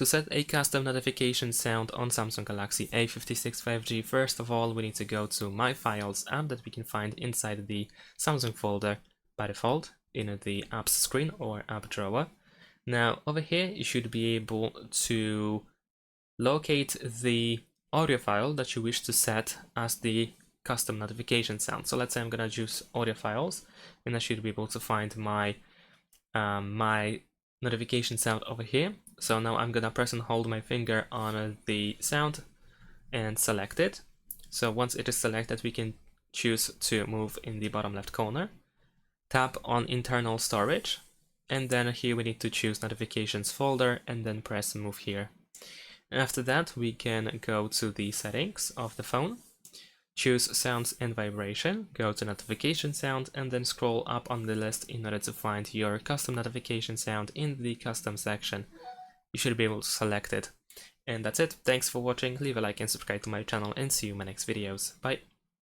To set a custom notification sound on Samsung Galaxy A56 5G, first of all, we need to go to My Files app that we can find inside the Samsung folder by default in the apps screen or app drawer. Now, over here, you should be able to locate the audio file that you wish to set as the custom notification sound. So let's say I'm going to choose audio files, and I should be able to find my notification sound over here. So now I'm gonna press and hold my finger on the sound and select it. So once it is selected, we can choose to move in the bottom left corner, tap on internal storage, and then here we need to choose notifications folder and then press move here. And after that, we can go to the settings of the phone, choose sounds and vibration, go to notification sound, and then scroll up on the list in order to find your custom notification sound in the custom section. You should be able to select it. And that's it. Thanks for watching. Leave a like and subscribe to my channel, and see you in my next videos. Bye.